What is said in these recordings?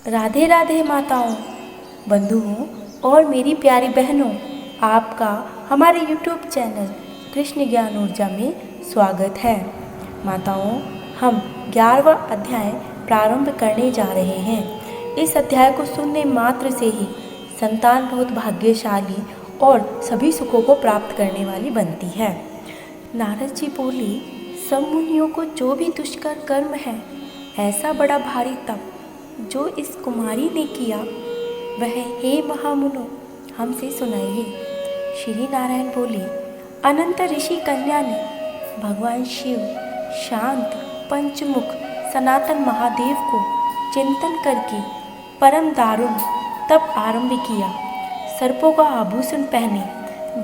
राधे राधे माताओं, बंधुओं और मेरी प्यारी बहनों, आपका हमारे YouTube चैनल कृष्ण ज्ञान ऊर्जा में स्वागत है। माताओं, हम 11वां अध्याय प्रारंभ करने जा रहे हैं। इस अध्याय को सुनने मात्र से ही संतान बहुत भाग्यशाली और सभी सुखों को प्राप्त करने वाली बनती है। नारद जी बोले, सब मुनियों को जो भी दुष्कर कर्म है, ऐसा बड़ा भारी तप जो इस कुमारी ने किया, वह हे महामुनो हमसे सुनाइए। श्री नारायण बोले, अनंत ऋषि कन्या ने भगवान शिव, शांत, पंचमुख, सनातन महादेव को चिंतन करके परम दारुण तप आरंभ किया। सर्पों का आभूषण पहने,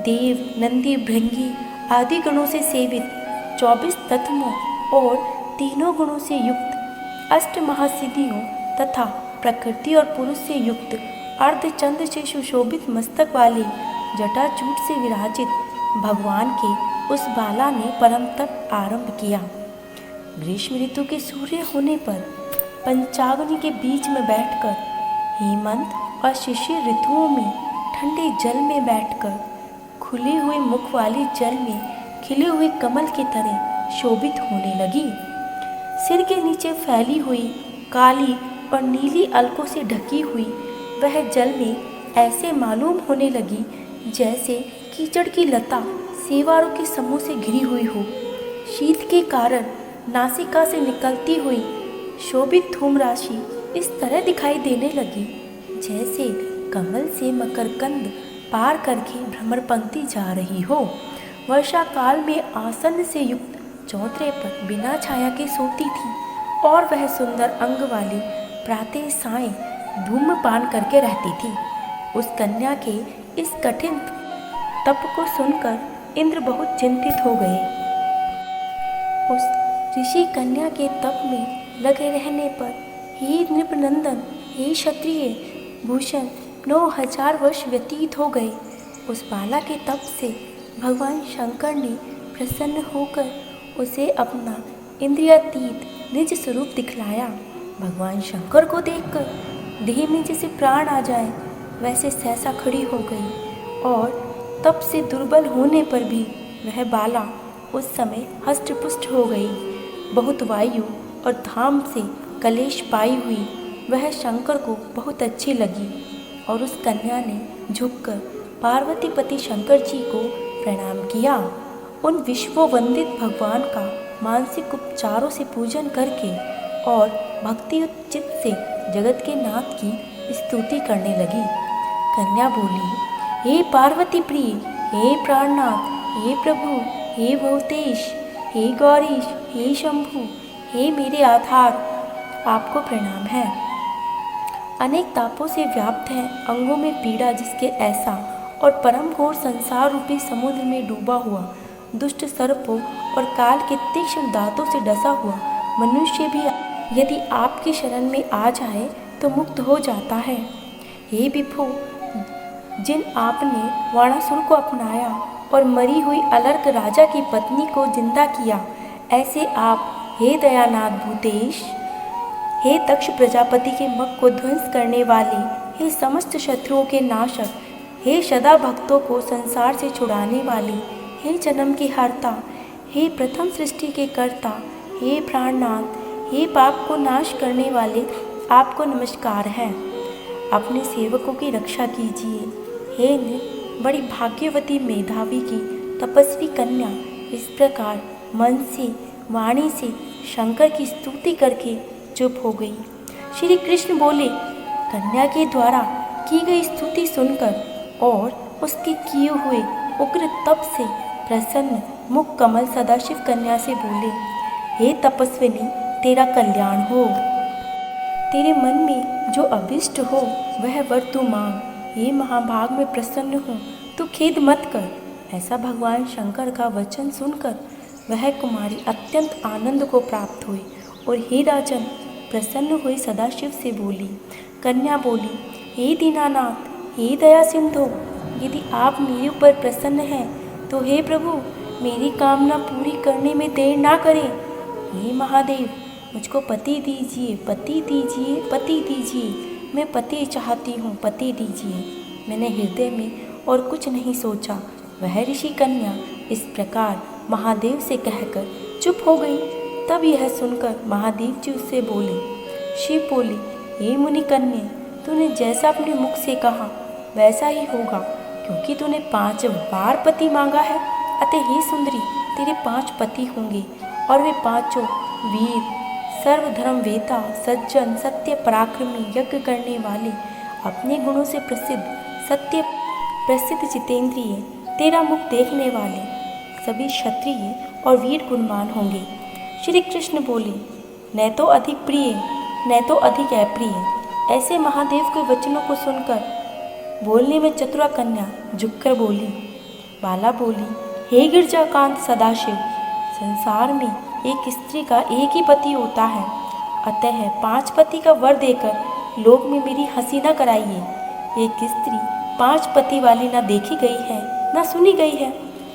देव, नंदी, भृंगी आदि गुणों से सेवित, 24 तत्वों और तीनों गुणों से युक्त, अष्ट महासिद्धियों तथा प्रकृति और पुरुष से युक्त, अर्धचंद्र से सुशोभित मस्तक वाले, जटाजूट से विराजित भगवान के उस बाला ने परम तप आरंभ किया। ग्रीष्म ऋतु के सूर्य होने पर पंचाग्नि के बीच में बैठकर, हेमंत और शिशिर ऋतुओं में ठंडे जल में बैठकर, खुले हुए मुख वाले जल में खिले हुए कमल की तरह शोभित होने लगी। सिर के नीचे फैली हुई काली और नीली अलकों से ढकी हुई वह जल में ऐसे मालूम होने लगी जैसे कीचड़ की लता सेवारों के समूह से घिरी हुई हो। शीत के कारण नासिका से निकलती हुई शोभित धूम राशि इस तरह दिखाई देने लगी जैसे कमल से मकरकंद पार करके भ्रमर पंक्ति जा रही हो। वर्षा काल में आसन से युक्त चौतरे पर बिना छाया के सोती थी और वह सुंदर अंग वाली प्रातः सायं धूम्रपान करके रहती थी। उस कन्या के इस कठिन तप को सुनकर इंद्र बहुत चिंतित हो गए। उस ऋषि कन्या के तप में लगे रहने पर हे नृपनंदन, हे क्षत्रिय भूषण, 9000 वर्ष व्यतीत हो गए। उस बाला के तप से भगवान शंकर ने प्रसन्न होकर उसे अपना इंद्रियातीत निज स्वरूप दिखलाया। भगवान शंकर को देखकर देह में जैसे प्राण आ जाए वैसे सहसा खड़ी हो गई और तप से दुर्बल होने पर भी वह बाला उस समय हष्टपुष्ट हो गई। बहुत वायु और धाम से कलेश पाई हुई वह शंकर को बहुत अच्छी लगी और उस कन्या ने झुककर पार्वतीपति शंकर जी को प्रणाम किया। उन विश्ववंदित भगवान का मानसिक उपचारों से पूजन करके और भक्ति चित्त से जगत के नाथ की स्तुति करने लगी। कन्या बोली, हे पार्वती प्रिय, हे प्राणनाथ, हे प्रभु, हे भूतेश, हे गौरीश, हे शंभु, हे मेरे आधार, आपको प्रणाम है। अनेक तापों से व्याप्त है अंगों में पीड़ा जिसके ऐसा और परम घोर संसार रूपी समुद्र में डूबा हुआ, दुष्ट सर्पों और काल के तीक्ष्ण दांतों से डसा हुआ मनुष्य भी यदि आपकी शरण में आ जाए तो मुक्त हो जाता है। हे विभो, जिन आपने वाणासुर को अपनाया और मरी हुई अलर्क राजा की पत्नी को जिंदा किया, ऐसे आप हे दयानाथ भूतेश, हे दक्ष प्रजापति के मग को ध्वंस करने वाले, हे समस्त शत्रुओं के नाशक, हे सदा भक्तों को संसार से छुड़ाने वाले, हे जन्म के हर्ता, हे प्रथम सृष्टि के कर्ता, हे प्राणनाथ, हे पाप को नाश करने वाले, आपको नमस्कार है। अपने सेवकों की रक्षा कीजिए। हे बड़ी भाग्यवती मेधावी की तपस्वी कन्या इस प्रकार मन से, वाणी से शंकर की स्तुति करके चुप हो गई। श्री कृष्ण बोले, कन्या के द्वारा की गई स्तुति सुनकर और उसके किए हुए उग्र तप से प्रसन्न मुख कमल सदाशिव कन्या से बोले, हे तपस्विनी, तेरा कल्याण हो। तेरे मन में जो अभिष्ट हो वह वर तू मांग। हे महाभाग में प्रसन्न हो, तू खेद मत कर। ऐसा भगवान शंकर का वचन सुनकर वह कुमारी अत्यंत आनंद को प्राप्त हुई और हे राजन प्रसन्न हुई सदाशिव से बोली। कन्या बोली, हे दीनानाथ, हे दया सिंधु, यदि आप मेरे ऊपर प्रसन्न हैं तो हे प्रभु मेरी कामना पूरी करने में देर ना करें। हे महादेव, मुझको पति दीजिए, पति दीजिए, पति दीजिए। मैं पति चाहती हूँ, पति दीजिए। मैंने हृदय में और कुछ नहीं सोचा। वह ऋषि कन्या इस प्रकार महादेव से कहकर चुप हो गई। तब यह सुनकर महादेव जी उससे बोले। शिव बोले, हे मुनि कन्या, तूने जैसा अपने मुख से कहा वैसा ही होगा, क्योंकि तूने 5 बार पति मांगा है। अतः हे सुंदरी, तेरे 5 पति होंगे और वे 5 वीर, सर्वधर्म वेता, सज्जन, सत्य पराक्रमी, यज्ञ करने वाले, अपने गुणों से प्रसिद्ध, सत्य प्रसिद्ध जितेंद्रिय, तेरा मुख देखने वाले सभी क्षत्रिय और वीर गुणवान होंगे। श्री कृष्ण बोले, न तो अधिक प्रिय न तो अधिक अप्रिय। ऐसे महादेव के वचनों को सुनकर बोलने में चतुरा कन्या झुककर बोली। बाला बोली, हे गिरजाकांत सदाशिव, संसार में एक स्त्री का एक ही पति होता है, अतः 5 पति का वर देकर लोक में मेरी हंसी न कराइए। एक स्त्री 5 पति वाली न देखी गई है न सुनी गई है।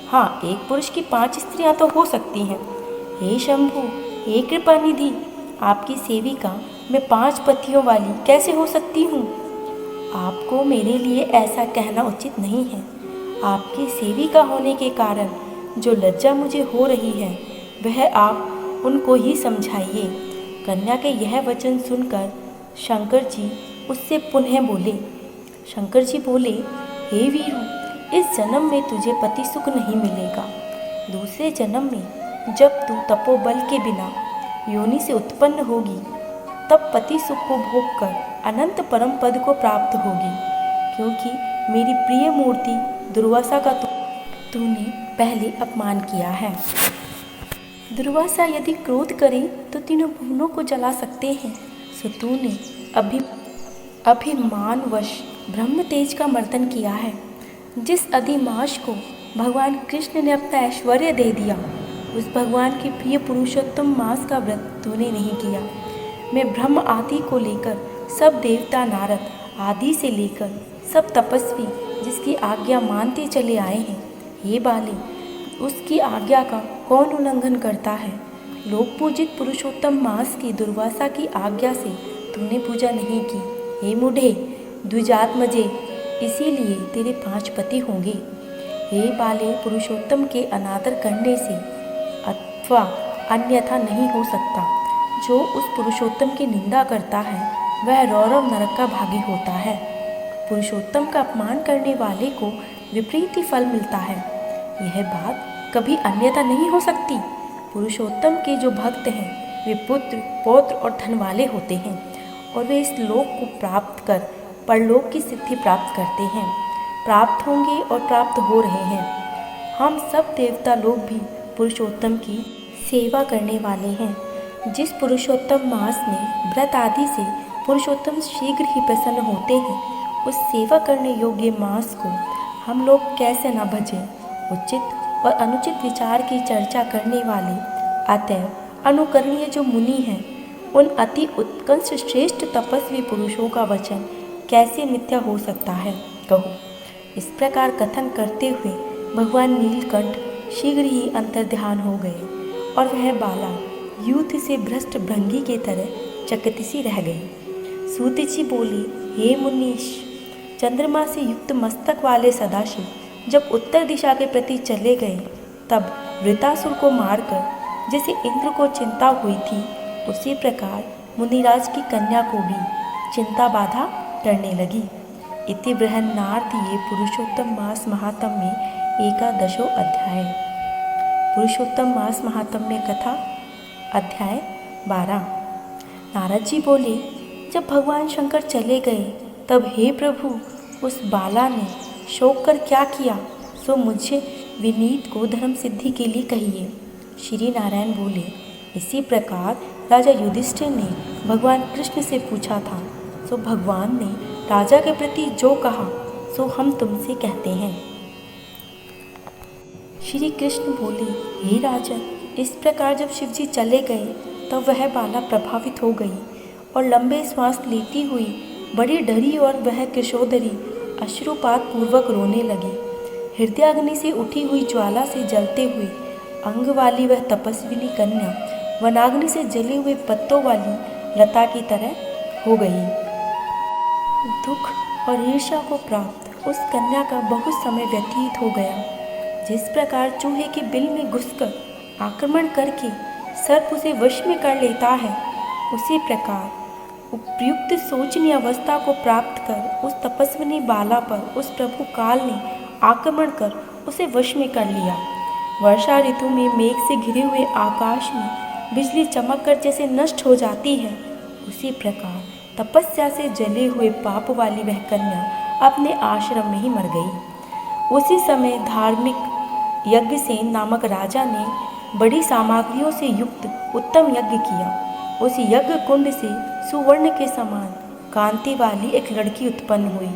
हाँ, एक पुरुष की 5 स्त्रियां तो हो सकती हैं। हे शंभु, हे कृपानिधि, आपकी सेविका मैं 5 पतियों वाली कैसे हो सकती हूँ? आपको मेरे लिए ऐसा कहना उचित नहीं है। आपकी सेविका होने के कारण जो लज्जा मुझे हो रही है वह आप उनको ही समझाइए। कन्या के यह वचन सुनकर शंकर जी उससे पुनः बोले। शंकर जी बोले, हे वीरू, इस जन्म में तुझे पति सुख नहीं मिलेगा। दूसरे जन्म में जब तू तपोबल के बिना योनि से उत्पन्न होगी तब पति सुख को भोग कर अनंत परम पद को प्राप्त होगी, क्योंकि मेरी प्रिय मूर्ति दुर्वासा का तूने पहले अपमान किया है। दुर्वासा यदि क्रोध करे तो तीनों भुवनों को जला सकते हैं, सो तूने अभिमानवश ब्रह्म तेज का मर्दन किया है। जिस अधिमाश को भगवान कृष्ण ने अपना ऐश्वर्य दे दिया, उस भगवान के प्रिय पुरुषोत्तम मास का व्रत तूने नहीं किया। मैं ब्रह्म आदि को लेकर सब देवता, नारद आदि से लेकर सब तपस्वी जिसकी आज्ञा मानते चले आए हैं, हे बाले, उसकी आज्ञा का कौन उल्लंघन करता है? लोक पूजित पुरुषोत्तम मास की दुर्वासा की आज्ञा से तूने पूजा नहीं की। हे मूढ़े, द्विजात्मजे, इसीलिए तेरे 5 पति होंगे। हे बाले, पुरुषोत्तम के अनादर करने से अथवा अन्यथा नहीं हो सकता। जो उस पुरुषोत्तम की निंदा करता है वह रौरव नरक का भागी होता है। पुरुषोत्तम का अपमान करने वाले को विपरीत ही फल मिलता है। यह बात कभी अन्यथा नहीं हो सकती। पुरुषोत्तम के जो भक्त हैं वे पुत्र, पौत्र और धन वाले होते हैं और वे इस लोक को प्राप्त कर परलोक की सिद्धि प्राप्त करते हैं, प्राप्त होंगे और प्राप्त हो रहे हैं। हम सब देवता लोग भी पुरुषोत्तम की सेवा करने वाले हैं। जिस पुरुषोत्तम मास में व्रत आदि से पुरुषोत्तम शीघ्र ही प्रसन्न होते हैं, उस सेवा करने योग्य मास को हम लोग कैसे न भजें। उचित और अनुचित विचार की चर्चा करने वाले अतएव अनुकरणीय जो मुनि हैं, उन अति उत्कृष्ट श्रेष्ठ तपस्वी पुरुषों का वचन कैसे मिथ्या हो सकता है, कहो। इस प्रकार कथन करते हुए भगवान नीलकंठ शीघ्र ही अंतर्ध्यान हो गए और वह बाला युद्ध से भ्रष्ट भृंगी की तरह चकित सी रह गई। सूत जी बोली, हे मुनीश, चंद्रमा से युक्त मस्तक वाले सदाशिव जब उत्तर दिशा के प्रति चले गए तब वृतासुर को मारकर जैसे इंद्र को चिंता हुई थी, उसी प्रकार मुनिराज की कन्या को भी चिंता बाधा करने लगी। इति बृहन्नारदीये पुरुषोत्तम मास महात्म्य एकादशो अध्याय। पुरुषोत्तम मास महात्म्य कथा अध्याय 12। नारद जी बोले, जब भगवान शंकर चले गए तब हे प्रभु, उस बाला ने शोक कर क्या किया, सो मुझे विनीत को धर्म सिद्धि के लिए कहिए। श्री नारायण बोले, इसी प्रकार राजा युधिष्ठिर ने भगवान कृष्ण से पूछा था, सो भगवान ने राजा के प्रति जो कहा सो हम तुमसे कहते हैं। श्री कृष्ण बोले, हे राजन, इस प्रकार जब शिव जी चले गए तब वह बाला प्रभावित हो गई और लंबे श्वास लेती हुई बड़ी डरी और वह किशोदरी अश्रुपात पूर्वक रोने लगी। हृदयाग्नि से उठी हुई ज्वाला से जलते हुए अंग वाली वह तपस्विनी कन्या वनाग्नि से जले हुए पत्तों वाली लता की तरह हो गई। दुख और ईर्ष्या को प्राप्त उस कन्या का बहुत समय व्यतीत हो गया। जिस प्रकार चूहे के बिल में घुसकर आक्रमण करके सर्प उसे वश में कर लेता है, उसी प्रकार उपयुक्त सोचनीय अवस्था को प्राप्त कर उस तपस्विनी बाला पर उस प्रभु काल ने आक्रमण कर उसे वश में कर लिया। वर्षा ऋतु में मेघ से घिरे हुए आकाश में बिजली चमककर जैसे नष्ट हो जाती है, उसी प्रकार तपस्या से जले हुए पाप वाली वह कन्या अपने आश्रम में ही मर गई। उसी समय धार्मिक यज्ञसेन नामक राजा ने बड़ी सामग्रियों से युक्त उत्तम यज्ञ किया। उस यज्ञ कुंड से सुवर्ण के समान कांति वाली एक लड़की उत्पन्न हुई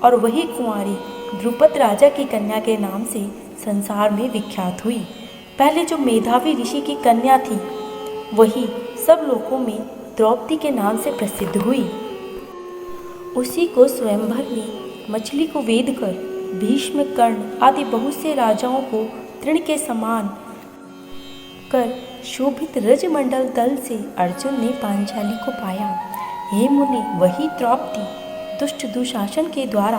और वही कुंवारी द्रुपद राजा की कन्या के नाम से संसार में विख्यात हुई। पहले जो मेधावी ऋषि की कन्या थी, वही सब लोकों में द्रौपदी के नाम से प्रसिद्ध हुई। उसी को स्वयंवर ने मछली को वेद कर भीष्म, कर्ण आदि बहुत से राजाओं को तृण के समान कर शोभित रजमंडल दल से अर्जुन ने पांचाली को पाया। हे मुनि, वही द्रौपदी दुष्ट दुशासन के द्वारा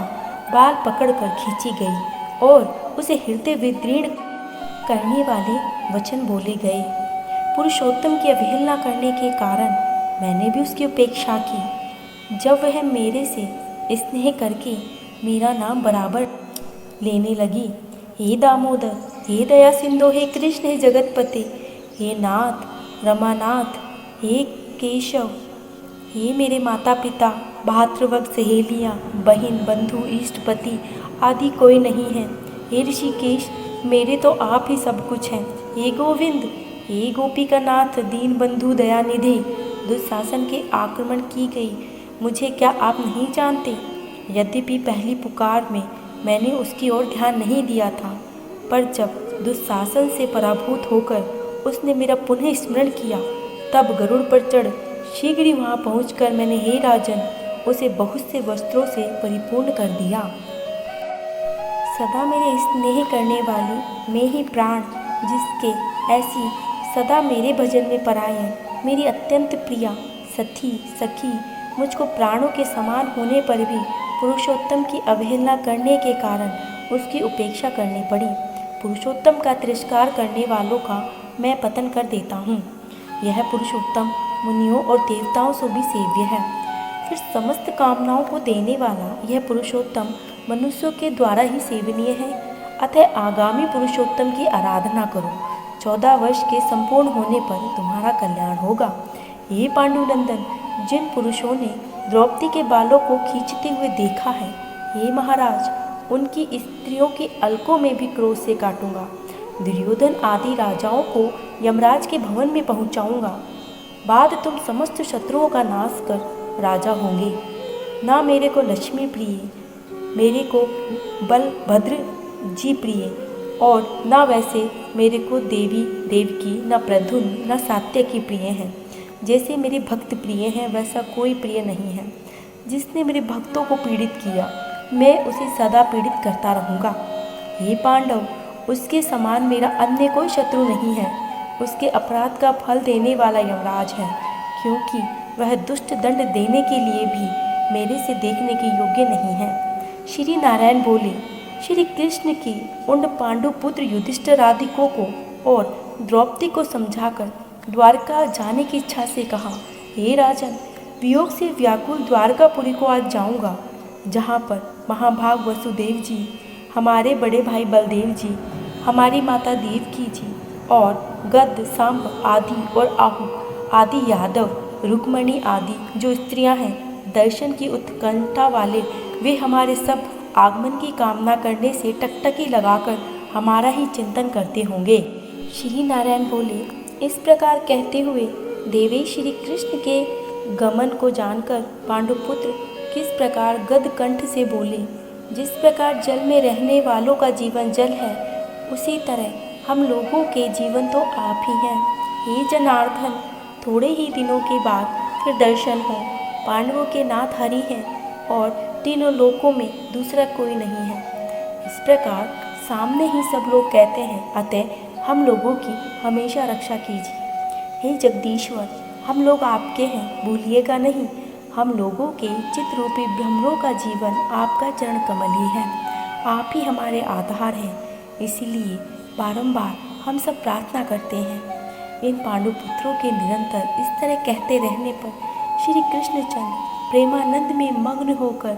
बाल पकड़कर खींची गई और उसे हृदय विदीर्ण करने वाले वचन बोले गए। पुरुषोत्तम की अवहेलना करने के कारण मैंने भी उसकी उपेक्षा की। जब वह मेरे से स्नेह करके मेरा नाम बराबर लेने लगी, हे दामोदर, हे दया सिंधु, हे कृष्ण, हे जगतपते, हे नाथ रमानाथ, हे केशव, हे मेरे माता पिता, भातृवर्ग, सहेलियाँ, बहन, बंधु, इष्टपति आदि कोई नहीं है। हे ऋषिकेश, मेरे तो आप ही सब कुछ हैं। हे गोविंद, हे गोपिका नाथ, दीन बंधु, दयानिधि, दुशासन के आक्रमण की गई मुझे क्या आप नहीं जानते? यद्यपि पहली पुकार में मैंने उसकी ओर ध्यान नहीं दिया था, पर जब दुशासन से पराभूत होकर उसने मेरा पुनः स्मरण किया, तब गरुड़ पर चढ़ शीघ्र ही वहाँ पहुँचकर मैंने, हे राजन, उसे बहुत से वस्त्रों से परिपूर्ण कर दिया। सदा मेरे स्नेह करने वाली मैं ही प्राण, जिसके ऐसी सदा मेरे भजन में परायण मेरी अत्यंत प्रिया सखी मुझको प्राणों के समान होने पर भी पुरुषोत्तम की अवहेलना करने के कारण उसकी उपेक्षा करनी पड़ी। पुरुषोत्तम का तिरस्कार करने वालों का मैं पतन कर देता हूँ। यह पुरुषोत्तम मुनियों और देवताओं से भी सेव्य है। फिर समस्त कामनाओं को देने वाला यह पुरुषोत्तम मनुष्यों के द्वारा ही सेवनीय है। अतः आगामी पुरुषोत्तम की आराधना करो। 14 वर्ष के संपूर्ण होने पर तुम्हारा कल्याण होगा। ये पांडुनंदन, जिन पुरुषों ने द्रौपदी के बालों को खींचते हुए देखा है, हे महाराज, उनकी स्त्रियों के अलकों में भी क्रोध से काटूंगा। दुर्योधन आदि राजाओं को यमराज के भवन में पहुंचाऊंगा। बाद तुम समस्त शत्रुओं का नाश कर राजा होंगे। ना मेरे को लक्ष्मी प्रिय, मेरे को बलभद्र जी प्रिय, और ना वैसे मेरे को देवी देवकी, न प्रद्युम्न, न सात्यकी प्रिय हैं। जैसे मेरे भक्त प्रिय हैं, वैसा कोई प्रिय नहीं है। जिसने मेरे भक्तों को पीड़ित किया, मैं उसे सदा पीड़ित करता रहूँगा। हे पांडव, उसके समान मेरा अन्य कोई शत्रु नहीं है। उसके अपराध का फल देने वाला यमराज है, क्योंकि वह दुष्ट दंड देने के लिए भी मेरे से देखने के योग्य नहीं है। श्री नारायण बोले, श्री कृष्ण की उन पांडु पुत्र युधिष्ठिर आदि को और द्रौपदी को समझाकर द्वारका जाने की इच्छा से कहा, हे राजन, वियोग से व्याकुल द्वारकापुरी को आज जाऊंगा, जहाँ पर महाभाग वसुदेव जी, हमारे बड़े भाई बलदेव जी, हमारी माता देवकी जी और गद्द, सांब आदि और आहु आदि यादव, रुक्मणी आदि जो स्त्रियां हैं, दर्शन की उत्कंठा वाले, वे हमारे सब आगमन की कामना करने से टकटकी लगाकर हमारा ही चिंतन करते होंगे। श्री नारायण बोले, इस प्रकार कहते हुए देवी श्री कृष्ण के गमन को जानकर पांडुपुत्र किस प्रकार गदकंठ से बोले, जिस प्रकार जल में रहने वालों का जीवन जल है, उसी तरह हम लोगों के जीवन तो आप ही हैं। हे जनार्दन, थोड़े ही दिनों के बाद फिर दर्शन हो। पांडवों के नाथ हरि हैं और तीनों लोकों में दूसरा कोई नहीं है। इस प्रकार सामने ही सब लोग कहते हैं, अतः हम लोगों की हमेशा रक्षा कीजिए। हे जगदीश्वर, हम लोग आपके हैं, भूलिएगा नहीं। हम लोगों के चित्त रूपी भ्रमरों का जीवन आपका चरण कमल ही है। आप ही हमारे आधार हैं। इसीलिए बारंबार हम सब प्रार्थना करते हैं। इन पांडु पुत्रों के निरंतर इस तरह कहते रहने पर श्री कृष्णचंद्र प्रेमानंद में मग्न होकर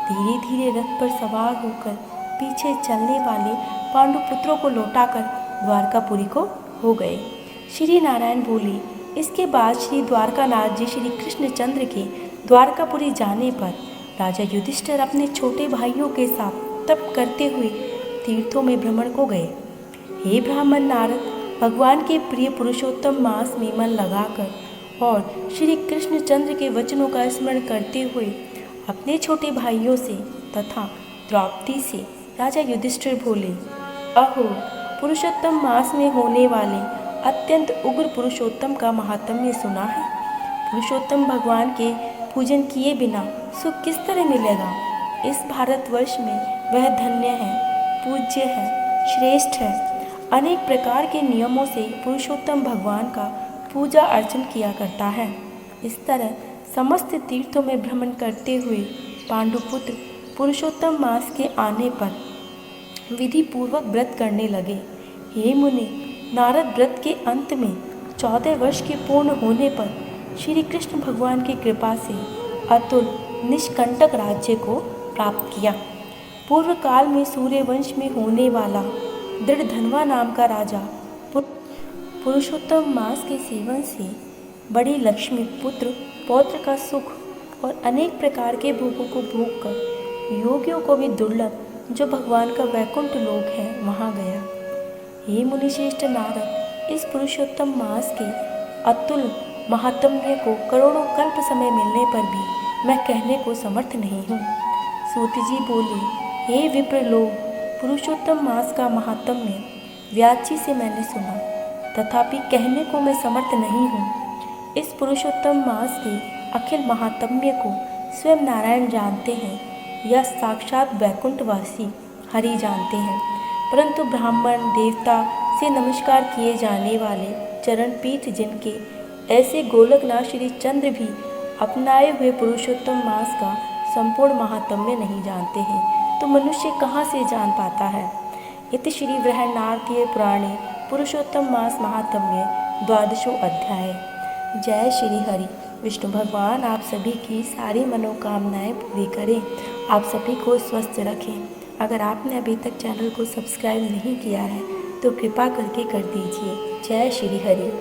धीरे धीरे रथ पर सवार होकर पीछे चलने वाले पांडु पुत्रों को लौटाकर द्वारकापुरी को हो गए। श्री नारायण बोले, इसके बाद श्री द्वारकानाथ जी श्री कृष्णचंद्र के द्वारकापुरी जाने पर राजा युधिष्ठिर अपने छोटे भाइयों के साथ तप करते हुए तीर्थों में भ्रमण को गए। हे ब्राह्मण नारद, भगवान के प्रिय पुरुषोत्तम मास में मन लगाकर और श्री कृष्णचंद्र के वचनों का स्मरण करते हुए अपने छोटे भाइयों से तथा द्रौपदी से राजा युधिष्ठिर बोले, अहो, पुरुषोत्तम मास में होने वाले अत्यंत उग्र पुरुषोत्तम का महात्म्य सुना है। पुरुषोत्तम भगवान के पूजन किए बिना सुख किस तरह मिलेगा। इस भारतवर्ष में वह धन्य है, पूज्य है, श्रेष्ठ है। अनेक प्रकार के नियमों से पुरुषोत्तम भगवान का पूजा अर्चन किया करता है। इस तरह समस्त तीर्थों में भ्रमण करते हुए पांडुपुत्र पुरुषोत्तम मास के आने पर विधि पूर्वक व्रत करने लगे। हे मुनि, नारद व्रत के अंत में 14 वर्ष के पूर्ण होने पर श्री कृष्ण भगवान की कृपा से अतुल निष्कंटक राज्य को प्राप्त किया। पूर्व काल में सूर्यवंश में होने वाला दृढ़धनवा नाम का राजा पुरुषोत्तम मास के सेवन से बड़ी लक्ष्मी, पुत्र पौत्र का सुख और अनेक प्रकार के भोगों को भोग कर योगियों को भी दुर्लभ जो भगवान का वैकुंठ लोक है वहाँ गया। हे मुनिश्रेष्ठ नारद, इस पुरुषोत्तम मास के अतुल महात्म्य को करोड़ों कल्प समय मिलने पर भी मैं कहने को समर्थ नहीं हूँ। सूत जी बोले, हे विप्र लोग, पुरुषोत्तम मास का महात्म्य व्यास जी से मैंने सुना, तथापि कहने को मैं समर्थ नहीं हूँ। इस पुरुषोत्तम मास के अखिल महात्म्य को स्वयं नारायण जानते हैं या साक्षात वैकुंठवासी हरि जानते हैं, परंतु ब्राह्मण देवता से नमस्कार किए जाने वाले चरण पीठ जिनके ऐसे गोलकनाथ श्री चंद्र भी अपनाए हुए पुरुषोत्तम मास का संपूर्ण महात्म्य नहीं जानते हैं, तो मनुष्य कहाँ से जान पाता है। इति श्री बृहन्नारदीय पुराणे पुरुषोत्तम मास महात्म्य 12वां अध्याय। जय श्री हरि। विष्णु भगवान आप सभी की सारी मनोकामनाएं पूरी करें, आप सभी को स्वस्थ रखें। अगर आपने अभी तक चैनल को सब्सक्राइब नहीं किया है तो कृपा करके कर दीजिए। जय श्री हरि।